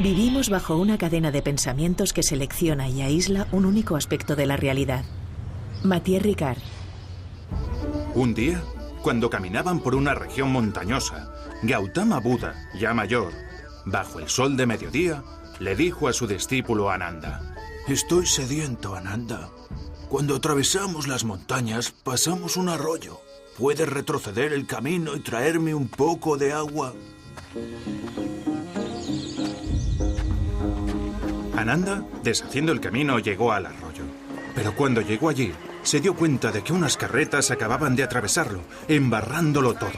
Vivimos bajo una cadena de pensamientos que selecciona y aísla un único aspecto de la realidad. Mathieu Ricard. Un día, cuando caminaban por una región montañosa, Gautama Buda, ya mayor, bajo el sol de mediodía, le dijo a su discípulo Ananda: Estoy sediento, Ananda. Cuando atravesamos las montañas, pasamos un arroyo. ¿Puedes retroceder el camino y traerme un poco de agua? Ananda, deshaciendo el camino, llegó al arroyo. Pero cuando llegó allí, se dio cuenta de que unas carretas acababan de atravesarlo, embarrándolo todo.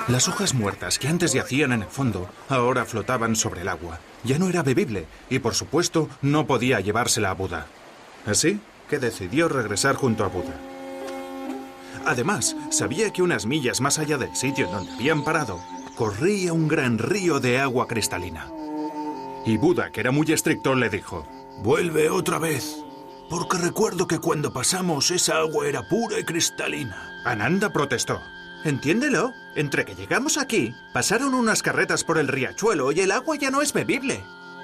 Las hojas muertas que antes yacían en el fondo, ahora flotaban sobre el agua. Ya no era bebible y, por supuesto, no podía llevársela a Buda. Así que decidió regresar junto a Buda. Además, sabía que unas millas más allá del sitio donde habían parado, corría un gran río de agua cristalina. Y Buda, que era muy estricto, le dijo: Vuelve otra vez, porque recuerdo que cuando pasamos esa agua era pura y cristalina. Ananda protestó. Entiéndelo, entre que llegamos aquí, pasaron unas carretas por el riachuelo y el agua ya no es bebible.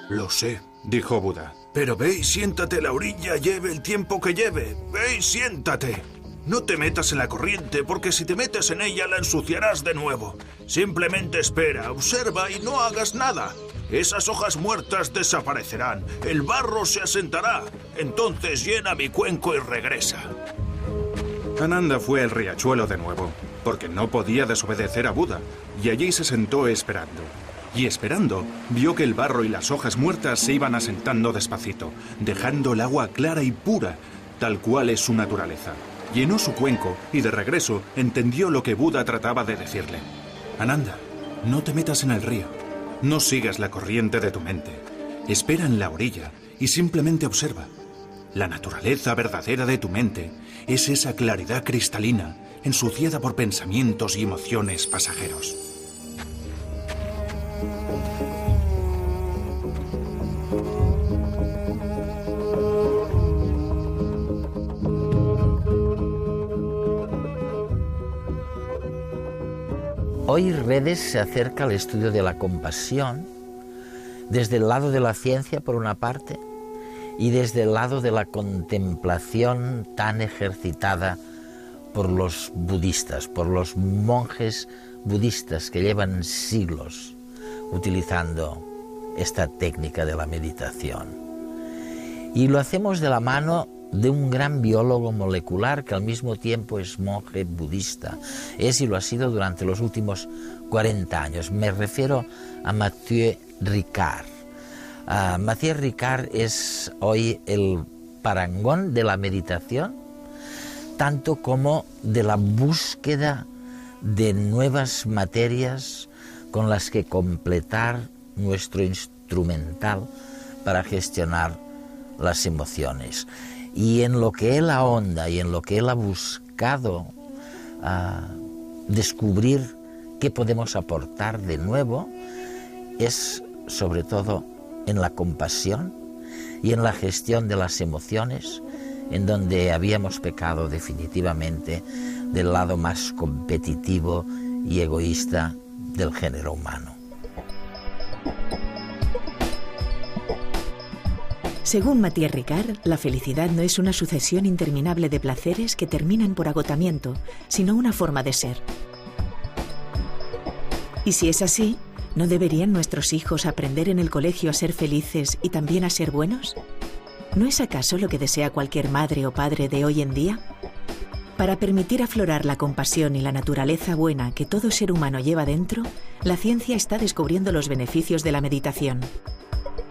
Lo sé, dijo Buda. Pero ve y siéntate a la orilla, lleve el tiempo que lleve. Ve y siéntate. No te metas en la corriente, porque si te metes en ella la ensuciarás de nuevo. Simplemente espera, observa y no hagas nada. Esas hojas muertas desaparecerán, el barro se asentará. Entonces llena mi cuenco y regresa. Ananda fue al riachuelo de nuevo, porque no podía desobedecer a Buda, y allí se sentó esperando. Y esperando, vio que el barro y las hojas muertas se iban asentando despacito, dejando el agua clara y pura, tal cual es su naturaleza. Llenó su cuenco y de regreso entendió lo que Buda trataba de decirle. Ananda, no te metas en el río. No sigas la corriente de tu mente. Espera en la orilla y simplemente observa. La naturaleza verdadera de tu mente es esa claridad cristalina, ensuciada por pensamientos y emociones pasajeros. Hoy Redes se acerca al estudio de la compasión desde el lado de la ciencia, por una parte, y desde el lado de la contemplación tan ejercitada por los budistas, por los monjes budistas que llevan siglos utilizando esta técnica de la meditación. Y lo hacemos de la mano de un gran biólogo molecular que al mismo tiempo es monje budista. Es y lo ha sido durante los últimos 40 años. Me refiero a Mathieu Ricard. Mathieu Ricard es hoy el parangón de la meditación, tanto como de la búsqueda de nuevas materias con las que completar nuestro instrumental para gestionar las emociones. Y en lo que él ahonda y en lo que él ha buscado descubrir qué podemos aportar de nuevo es sobre todo en la compasión y en la gestión de las emociones, en donde habíamos pecado definitivamente del lado más competitivo y egoísta del género humano. Según Mathieu Ricard, la felicidad no es una sucesión interminable de placeres que terminan por agotamiento, sino una forma de ser. Y si es así, ¿no deberían nuestros hijos aprender en el colegio a ser felices y también a ser buenos? ¿No es acaso lo que desea cualquier madre o padre de hoy en día? Para permitir aflorar la compasión y la naturaleza buena que todo ser humano lleva dentro, la ciencia está descubriendo los beneficios de la meditación.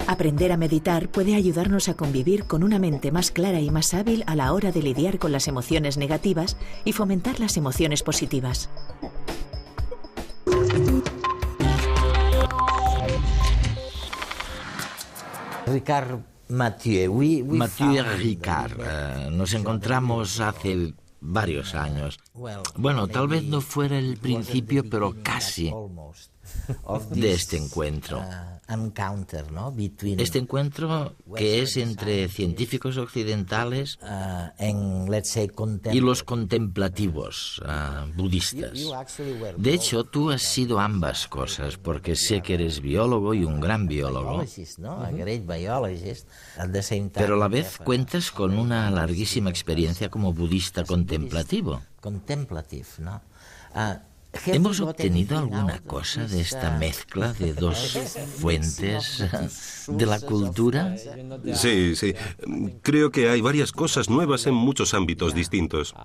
Aprender a meditar puede ayudarnos a convivir con una mente más clara y más hábil a la hora de lidiar con las emociones negativas y fomentar las emociones positivas. Mathieu Ricard, nos encontramos hace varios años. Bueno, tal vez no fuera el principio, pero casi. de este encuentro. Este encuentro que es entre científicos occidentales y los contemplativos budistas. De hecho, tú has sido ambas cosas, porque sé que eres biólogo y un gran biólogo, pero a la vez cuentas con una larguísima experiencia como budista contemplativo. ¿Hemos obtenido alguna cosa de esta mezcla de dos fuentes de la cultura? Sí. Creo que hay varias cosas nuevas en muchos ámbitos distintos.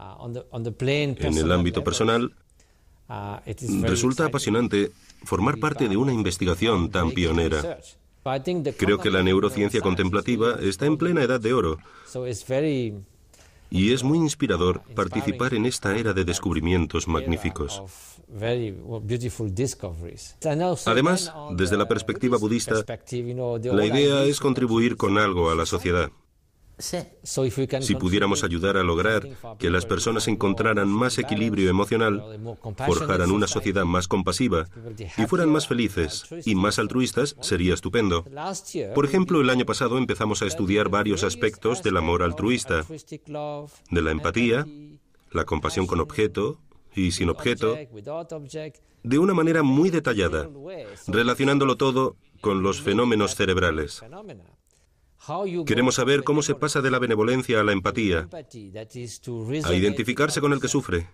En el ámbito personal, resulta apasionante formar parte de una investigación tan pionera. Creo que la neurociencia contemplativa está en plena edad de oro. Y es muy inspirador participar en esta era de descubrimientos magníficos. Además, desde la perspectiva budista, la idea es contribuir con algo a la sociedad. Si pudiéramos ayudar a lograr que las personas encontraran más equilibrio emocional, forjaran una sociedad más compasiva y fueran más felices y más altruistas, sería estupendo. Por ejemplo, el año pasado empezamos a estudiar varios aspectos del amor altruista, de la empatía, la compasión con objeto y sin objeto, de una manera muy detallada, relacionándolo todo con los fenómenos cerebrales. Queremos saber cómo se pasa de la benevolencia a la empatía, a identificarse con el que sufre,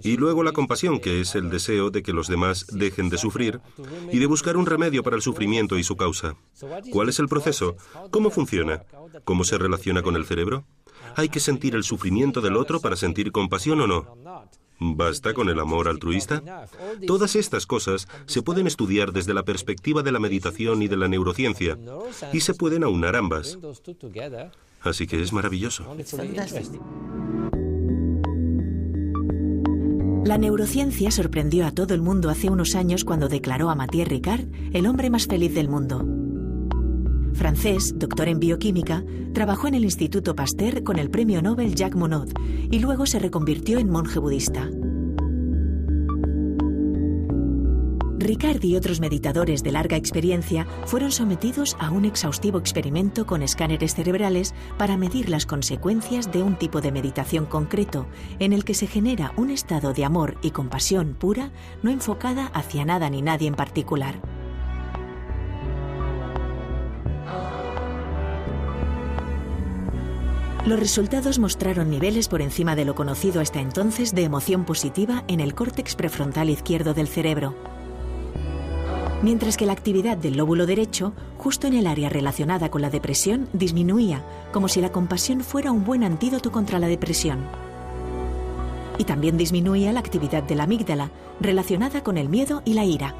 y luego la compasión, que es el deseo de que los demás dejen de sufrir y de buscar un remedio para el sufrimiento y su causa. ¿Cuál es el proceso? ¿Cómo funciona? ¿Cómo se relaciona con el cerebro? ¿Hay que sentir el sufrimiento del otro para sentir compasión o no? ¿Basta con el amor altruista? Todas estas cosas se pueden estudiar desde la perspectiva de la meditación y de la neurociencia, y se pueden aunar ambas. Así que es maravilloso. La neurociencia sorprendió a todo el mundo hace unos años cuando declaró a Mathieu Ricard el hombre más feliz del mundo. Francés, doctor en bioquímica, trabajó en el Instituto Pasteur con el premio Nobel Jacques Monod y luego se reconvirtió en monje budista. Ricard y otros meditadores de larga experiencia fueron sometidos a un exhaustivo experimento con escáneres cerebrales para medir las consecuencias de un tipo de meditación concreto en el que se genera un estado de amor y compasión pura, no enfocada hacia nada ni nadie en particular. Los resultados mostraron niveles por encima de lo conocido hasta entonces de emoción positiva en el córtex prefrontal izquierdo del cerebro, mientras que la actividad del lóbulo derecho, justo en el área relacionada con la depresión, disminuía, como si la compasión fuera un buen antídoto contra la depresión. Y también disminuía la actividad de la amígdala, relacionada con el miedo y la ira.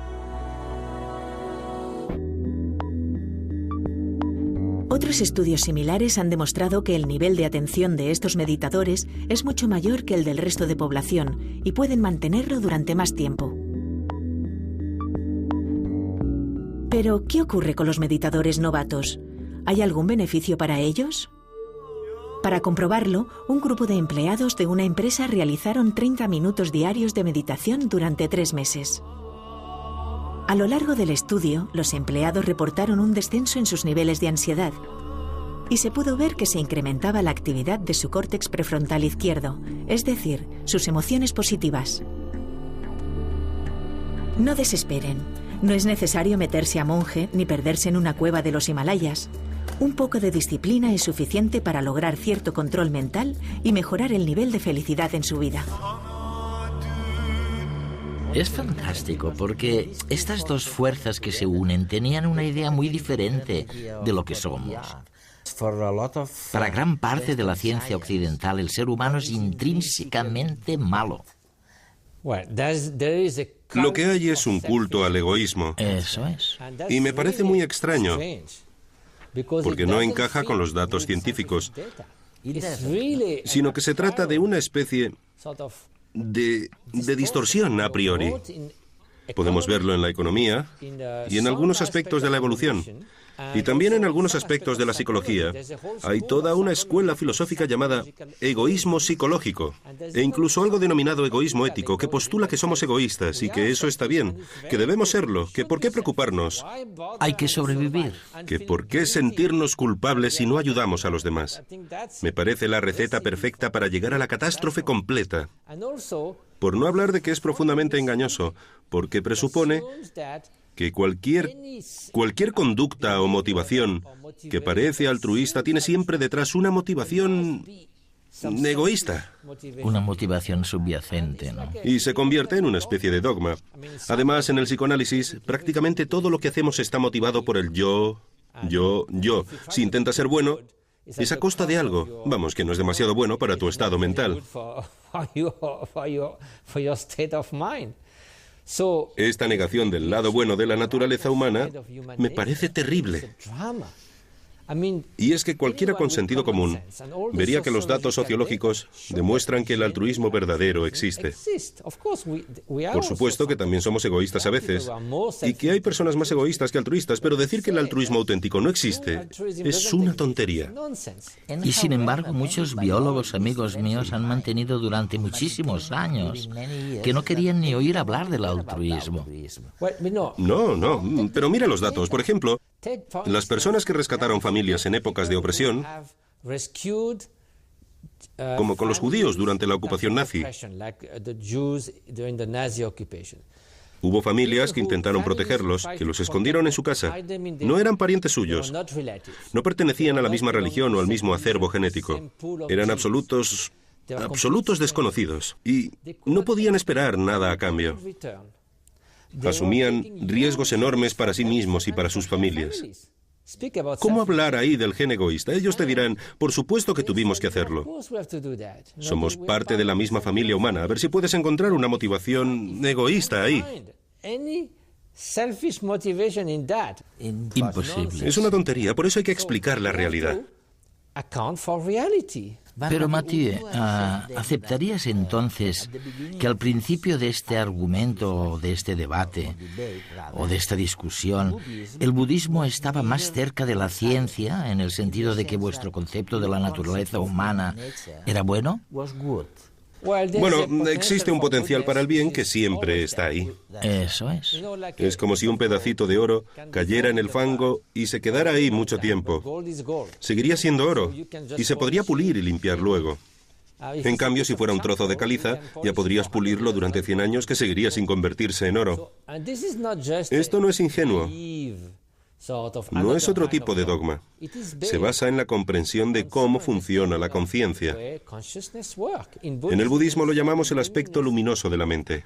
Otros estudios similares han demostrado que el nivel de atención de estos meditadores es mucho mayor que el del resto de población y pueden mantenerlo durante más tiempo. Pero, ¿qué ocurre con los meditadores novatos? ¿Hay algún beneficio para ellos? Para comprobarlo, un grupo de empleados de una empresa realizaron 30 minutos diarios de meditación durante 3 meses. A lo largo del estudio, los empleados reportaron un descenso en sus niveles de ansiedad y se pudo ver que se incrementaba la actividad de su córtex prefrontal izquierdo, es decir, sus emociones positivas. No desesperen. No es necesario meterse a monje ni perderse en una cueva de los Himalayas. Un poco de disciplina es suficiente para lograr cierto control mental y mejorar el nivel de felicidad en su vida. Es fantástico porque estas dos fuerzas que se unen tenían una idea muy diferente de lo que somos. Para gran parte de la ciencia occidental, el ser humano es intrínsecamente malo. Lo que hay es un culto al egoísmo. Eso es. Y me parece muy extraño, porque no encaja con los datos científicos, sino que se trata de una especie de distorsión a priori. Podemos verlo en la economía y en algunos aspectos de la evolución. Y también en algunos aspectos de la psicología. Hay toda una escuela filosófica llamada egoísmo psicológico, e incluso algo denominado egoísmo ético, que postula que somos egoístas y que eso está bien, que debemos serlo, que por qué preocuparnos. Hay que sobrevivir. Que por qué sentirnos culpables si no ayudamos a los demás. Me parece la receta perfecta para llegar a la catástrofe completa. Por no hablar de que es profundamente engañoso, porque presupone que cualquier conducta o motivación que parece altruista tiene siempre detrás una motivación egoísta. Una motivación subyacente, ¿no? Y se convierte en una especie de dogma. Además, en el psicoanálisis, prácticamente todo lo que hacemos está motivado por el yo. Si intenta ser bueno, es a costa de algo. Vamos, que no es demasiado bueno para tu estado mental. Esta negación del lado bueno de la naturaleza humana me parece terrible. Y es que cualquiera con sentido común vería que los datos sociológicos demuestran que el altruismo verdadero existe. Por supuesto que también somos egoístas a veces, y que hay personas más egoístas que altruistas, pero decir que el altruismo auténtico no existe es una tontería. Y sin embargo, muchos biólogos amigos míos han mantenido durante muchísimos años que no querían ni oír hablar del altruismo. No, pero mira los datos. Por ejemplo, las personas que rescataron familias en épocas de opresión, como con los judíos durante la ocupación nazi, hubo familias que intentaron protegerlos, que los escondieron en su casa. No eran parientes suyos, no pertenecían a la misma religión o al mismo acervo genético. Eran absolutos desconocidos y no podían esperar nada a cambio. Asumían riesgos enormes para sí mismos y para sus familias. ¿Cómo hablar ahí del gen egoísta? Ellos te dirán, por supuesto que tuvimos que hacerlo. Somos parte de la misma familia humana. A ver si puedes encontrar una motivación egoísta ahí. Imposible. Es una tontería, por eso hay que explicar la realidad. Pero Mathieu, ¿aceptarías entonces que al principio de este argumento, de este debate, o de esta discusión, el budismo estaba más cerca de la ciencia, en el sentido de que vuestro concepto de la naturaleza humana era bueno? Bueno, existe un potencial para el bien que siempre está ahí. Eso es. Es como si un pedacito de oro cayera en el fango y se quedara ahí mucho tiempo. Seguiría siendo oro y se podría pulir y limpiar luego. En cambio, si fuera un trozo de caliza, ya podrías pulirlo durante 100 años que seguiría sin convertirse en oro. Esto no es ingenuo. No es otro tipo de dogma. Se basa en la comprensión de cómo funciona la conciencia. En el budismo lo llamamos el aspecto luminoso de la mente.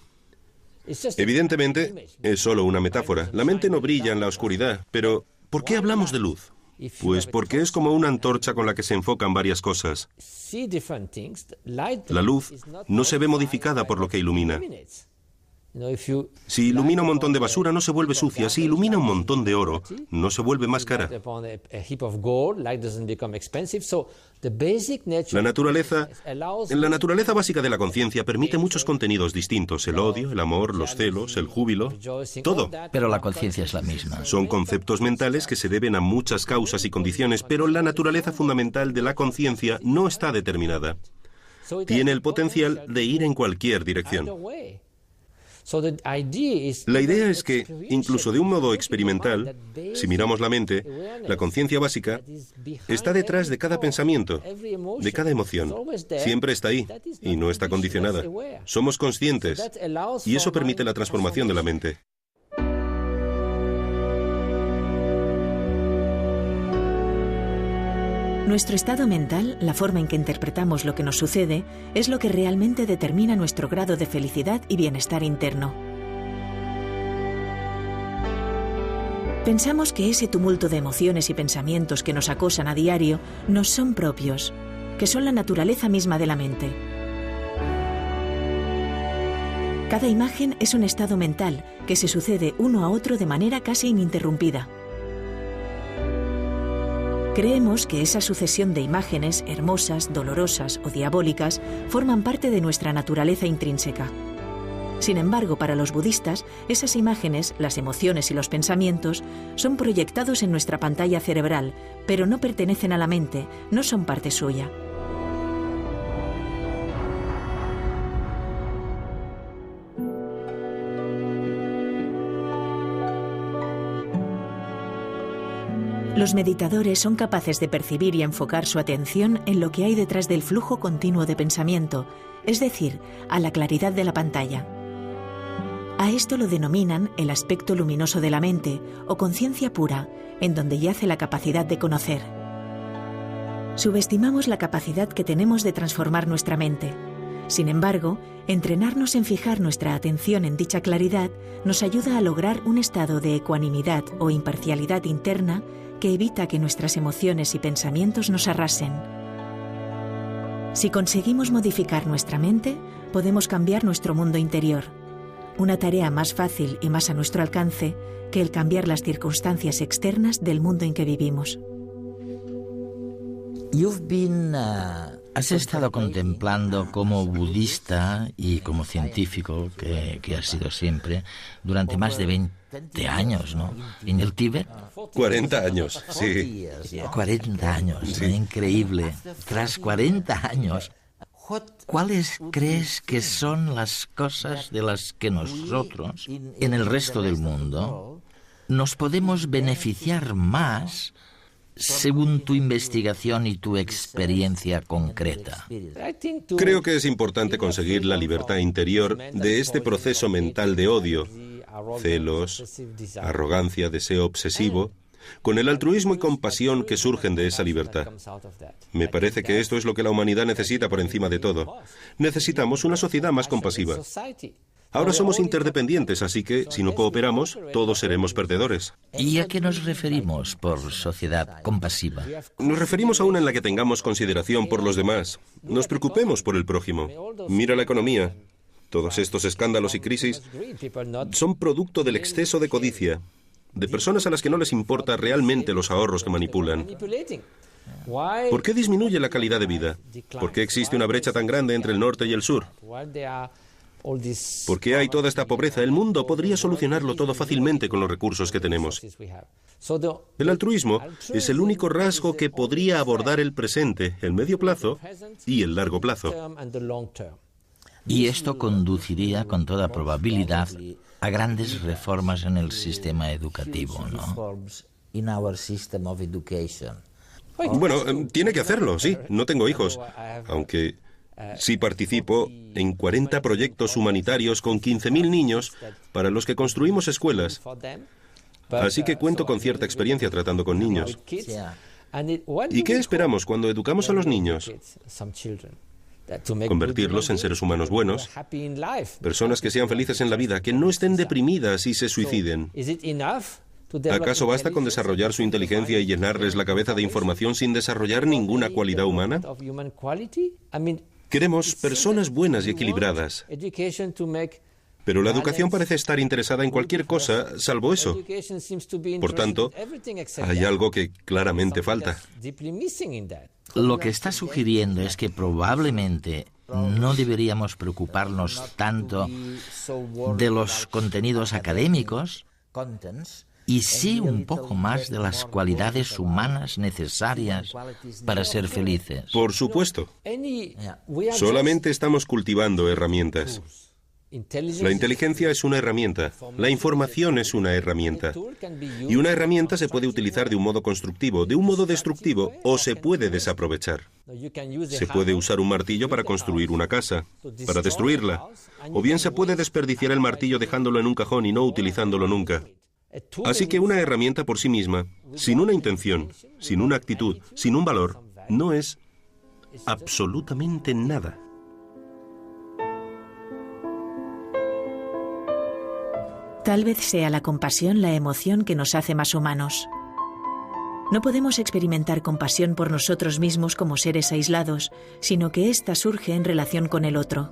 Evidentemente, es solo una metáfora. La mente no brilla en la oscuridad, pero ¿por qué hablamos de luz? Pues porque es como una antorcha con la que se enfocan varias cosas. La luz no se ve modificada por lo que ilumina. Si ilumina un montón de basura, no se vuelve sucia. Si ilumina un montón de oro, no se vuelve más cara. La naturaleza básica de la conciencia permite muchos contenidos distintos: el odio, el amor, los celos, el júbilo, todo. Pero la conciencia es la misma. Son conceptos mentales que se deben a muchas causas y condiciones, pero la naturaleza fundamental de la conciencia no está determinada. Tiene el potencial de ir en cualquier dirección. La idea es que, incluso de un modo experimental, si miramos la mente, la conciencia básica está detrás de cada pensamiento, de cada emoción. Siempre está ahí y no está condicionada. Somos conscientes y eso permite la transformación de la mente. Nuestro estado mental, la forma en que interpretamos lo que nos sucede, es lo que realmente determina nuestro grado de felicidad y bienestar interno. Pensamos que ese tumulto de emociones y pensamientos que nos acosan a diario nos son propios, que son la naturaleza misma de la mente. Cada imagen es un estado mental que se sucede uno a otro de manera casi ininterrumpida. Creemos que esa sucesión de imágenes, hermosas, dolorosas o diabólicas, forman parte de nuestra naturaleza intrínseca. Sin embargo, para los budistas, esas imágenes, las emociones y los pensamientos son proyectados en nuestra pantalla cerebral, pero no pertenecen a la mente, no son parte suya. Los meditadores son capaces de percibir y enfocar su atención en lo que hay detrás del flujo continuo de pensamiento, es decir, a la claridad de la pantalla. A esto lo denominan el aspecto luminoso de la mente o conciencia pura, en donde yace la capacidad de conocer. Subestimamos la capacidad que tenemos de transformar nuestra mente. Sin embargo, entrenarnos en fijar nuestra atención en dicha claridad nos ayuda a lograr un estado de ecuanimidad o imparcialidad interna que evita que nuestras emociones y pensamientos nos arrasen. Si conseguimos modificar nuestra mente, podemos cambiar nuestro mundo interior. Una tarea más fácil y más a nuestro alcance que el cambiar las circunstancias externas del mundo en que vivimos. Has estado contemplando como budista y como científico, que has sido siempre, durante más de 20 años, ¿no? ¿En el Tíbet? 40 años, sí. 40 años, sí. Increíble. Tras 40 años, ¿cuáles crees que son las cosas de las que nosotros, en el resto del mundo, nos podemos beneficiar más según tu investigación y tu experiencia concreta? Creo que es importante conseguir la libertad interior de este proceso mental de odio, celos, arrogancia, deseo obsesivo, con el altruismo y compasión que surgen de esa libertad. Me parece que esto es lo que la humanidad necesita por encima de todo. Necesitamos una sociedad más compasiva. Ahora somos interdependientes, así que, si no cooperamos, todos seremos perdedores. ¿Y a qué nos referimos por sociedad compasiva? Nos referimos a una en la que tengamos consideración por los demás. Nos preocupemos por el prójimo. Mira la economía. Todos estos escándalos y crisis son producto del exceso de codicia, de personas a las que no les importa realmente los ahorros que manipulan. ¿Por qué disminuye la calidad de vida? ¿Por qué existe una brecha tan grande entre el norte y el sur? ¿Por qué hay toda esta pobreza? El mundo podría solucionarlo todo fácilmente con los recursos que tenemos. El altruismo es el único rasgo que podría abordar el presente, el medio plazo y el largo plazo. Y esto conduciría con toda probabilidad a grandes reformas en el sistema educativo, ¿no? Bueno, tiene que hacerlo, sí. No tengo hijos, aunque sí participo en 40 proyectos humanitarios con 15.000 niños para los que construimos escuelas. Así que cuento con cierta experiencia tratando con niños. ¿Y qué esperamos cuando educamos a los niños? Convertirlos en seres humanos buenos, personas que sean felices en la vida, que no estén deprimidas y se suiciden. ¿Acaso basta con desarrollar su inteligencia y llenarles la cabeza de información sin desarrollar ninguna cualidad humana? Queremos personas buenas y equilibradas. Pero la educación parece estar interesada en cualquier cosa, salvo eso. Por tanto, hay algo que claramente falta. Lo que está sugiriendo es que probablemente no deberíamos preocuparnos tanto de los contenidos académicos y sí un poco más de las cualidades humanas necesarias para ser felices. Por supuesto. Solamente estamos cultivando herramientas. La inteligencia es una herramienta, la información es una herramienta. Y una herramienta se puede utilizar de un modo constructivo, de un modo destructivo, o se puede desaprovechar. Se puede usar un martillo para construir una casa, para destruirla. O bien se puede desperdiciar el martillo dejándolo en un cajón y no utilizándolo nunca. Así que una herramienta por sí misma, sin una intención, sin una actitud, sin un valor, no es absolutamente nada. Tal vez sea la compasión la emoción que nos hace más humanos. No podemos experimentar compasión por nosotros mismos como seres aislados, sino que ésta surge en relación con el otro.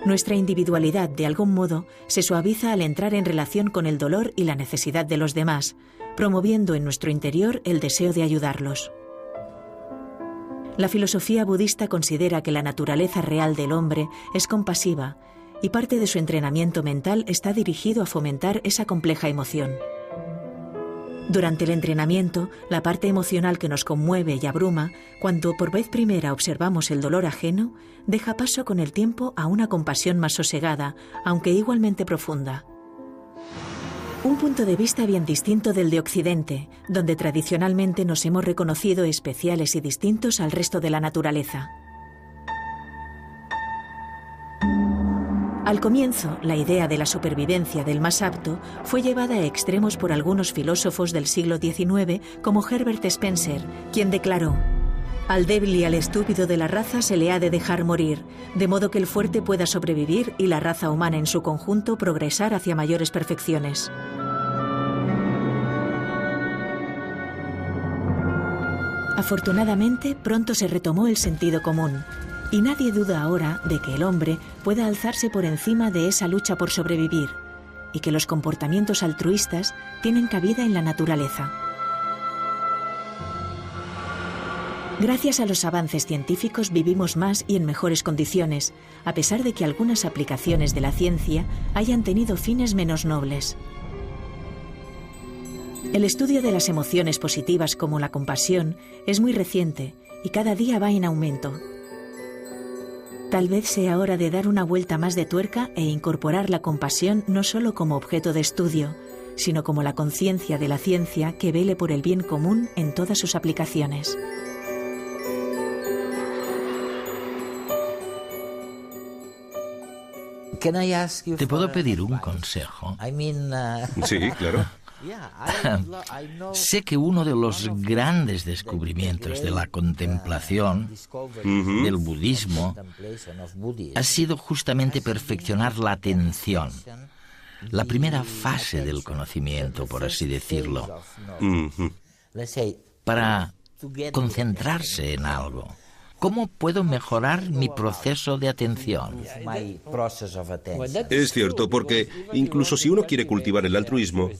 Nuestra individualidad, de algún modo, se suaviza al entrar en relación con el dolor y la necesidad de los demás, promoviendo en nuestro interior el deseo de ayudarlos. La filosofía budista considera que la naturaleza real del hombre es compasiva, y parte de su entrenamiento mental está dirigido a fomentar esa compleja emoción. Durante el entrenamiento, la parte emocional que nos conmueve y abruma, cuando por vez primera observamos el dolor ajeno, deja paso con el tiempo a una compasión más sosegada, aunque igualmente profunda. Un punto de vista bien distinto del de Occidente, donde tradicionalmente nos hemos reconocido especiales y distintos al resto de la naturaleza. Al comienzo, la idea de la supervivencia del más apto fue llevada a extremos por algunos filósofos del siglo XIX, como Herbert Spencer, quien declaró: «Al débil y al estúpido de la raza se le ha de dejar morir, de modo que el fuerte pueda sobrevivir y la raza humana en su conjunto progresar hacia mayores perfecciones». Afortunadamente, pronto se retomó el sentido común. Y nadie duda ahora de que el hombre pueda alzarse por encima de esa lucha por sobrevivir y que los comportamientos altruistas tienen cabida en la naturaleza. Gracias a los avances científicos vivimos más y en mejores condiciones, a pesar de que algunas aplicaciones de la ciencia hayan tenido fines menos nobles. El estudio de las emociones positivas como la compasión es muy reciente y cada día va en aumento. Tal vez sea hora de dar una vuelta más de tuerca e incorporar la compasión no solo como objeto de estudio, sino como la conciencia de la ciencia que vele por el bien común en todas sus aplicaciones. ¿Te puedo pedir un consejo? Sí, claro. Sé que uno de los grandes descubrimientos de la contemplación, del budismo, ha sido justamente perfeccionar la atención, la primera fase del conocimiento, por así decirlo, para concentrarse en algo. ¿Cómo puedo mejorar mi proceso de atención? Es cierto, porque incluso si uno quiere cultivar el altruismo,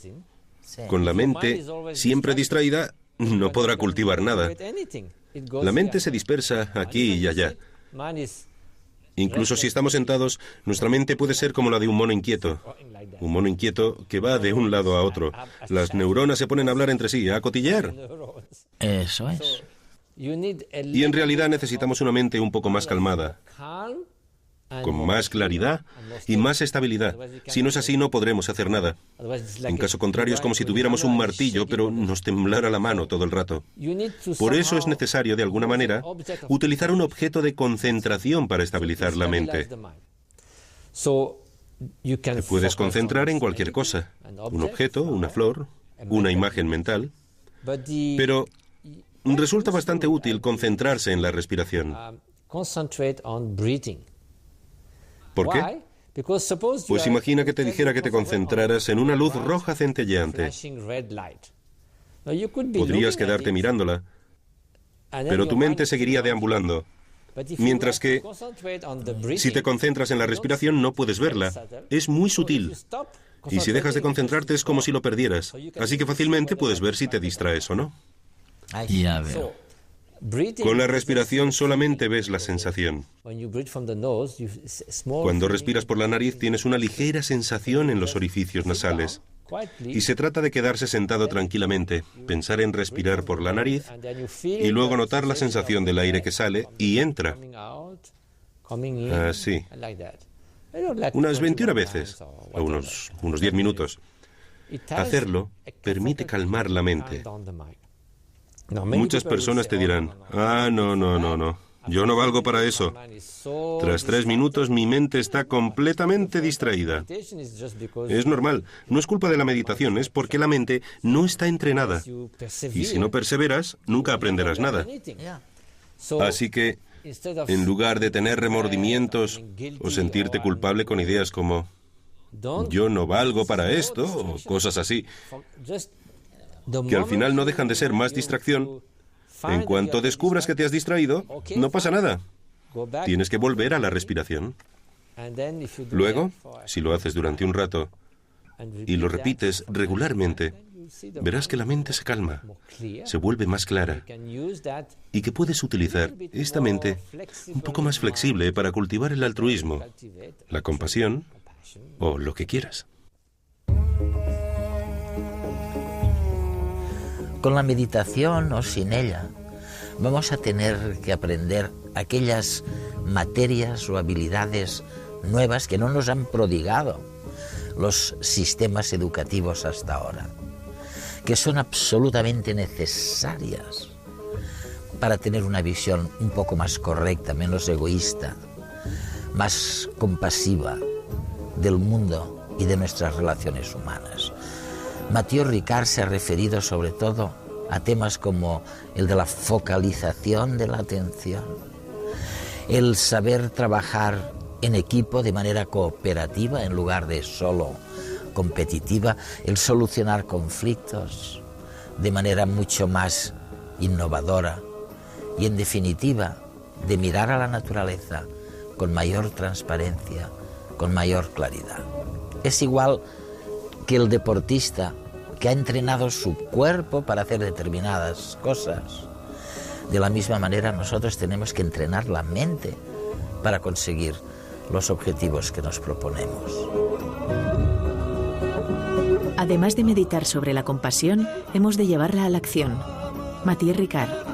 con la mente siempre distraída, no podrá cultivar nada. La mente se dispersa aquí y allá. Incluso si estamos sentados, nuestra mente puede ser como la de un mono inquieto. Un mono inquieto que va de un lado a otro. Las neuronas se ponen a hablar entre sí, a cotillear. Eso es. Y en realidad necesitamos una mente un poco más calmada, con más claridad y más estabilidad. Si no es así, no podremos hacer nada. En caso contrario, es como si tuviéramos un martillo, pero nos temblara la mano todo el rato. Por eso es necesario, de alguna manera, utilizar un objeto de concentración para estabilizar la mente. Te puedes concentrar en cualquier cosa. Un objeto, una flor, una imagen mental. Pero resulta bastante útil concentrarse en la respiración. ¿Por qué? Pues imagina que te dijera que te concentraras en una luz roja centelleante. Podrías quedarte mirándola, pero tu mente seguiría deambulando. Mientras que, si te concentras en la respiración, no puedes verla. Es muy sutil. Y si dejas de concentrarte, es como si lo perdieras. Así que fácilmente puedes ver si te distraes o no. Ya veo. Con la respiración solamente ves la sensación. Cuando respiras por la nariz tienes una ligera sensación en los orificios nasales. Y se trata de quedarse sentado tranquilamente, pensar en respirar por la nariz y luego notar la sensación del aire que sale y entra. Así. Unas 21 veces, o unos 10 minutos. Hacerlo permite calmar la mente. Muchas personas te dirán, no, yo no valgo para eso. Tras 3 minutos mi mente está completamente distraída. Es normal, no es culpa de la meditación, es porque la mente no está entrenada. Y si no perseveras, nunca aprenderás nada. Así que, en lugar de tener remordimientos o sentirte culpable con ideas como, yo no valgo para esto, o cosas así, que al final no dejan de ser más distracción, en cuanto descubras que te has distraído, no pasa nada. Tienes que volver a la respiración. Luego, si lo haces durante un rato y lo repites regularmente, verás que la mente se calma, se vuelve más clara y que puedes utilizar esta mente un poco más flexible para cultivar el altruismo, la compasión o lo que quieras. Con la meditación o sin ella, vamos a tener que aprender aquellas materias o habilidades nuevas que no nos han prodigado los sistemas educativos hasta ahora, que son absolutamente necesarias para tener una visión un poco más correcta, menos egoísta, más compasiva del mundo y de nuestras relaciones humanas. Mathieu Ricard se ha referido sobre todo a temas como el de la focalización de la atención, el saber trabajar en equipo de manera cooperativa en lugar de solo competitiva, el solucionar conflictos de manera mucho más innovadora y, en definitiva, de mirar a la naturaleza con mayor transparencia, con mayor claridad. Es igual que el deportista que ha entrenado su cuerpo para hacer determinadas cosas. De la misma manera, nosotros tenemos que entrenar la mente para conseguir los objetivos que nos proponemos. Además de meditar sobre la compasión, hemos de llevarla a la acción. Mathieu Ricard.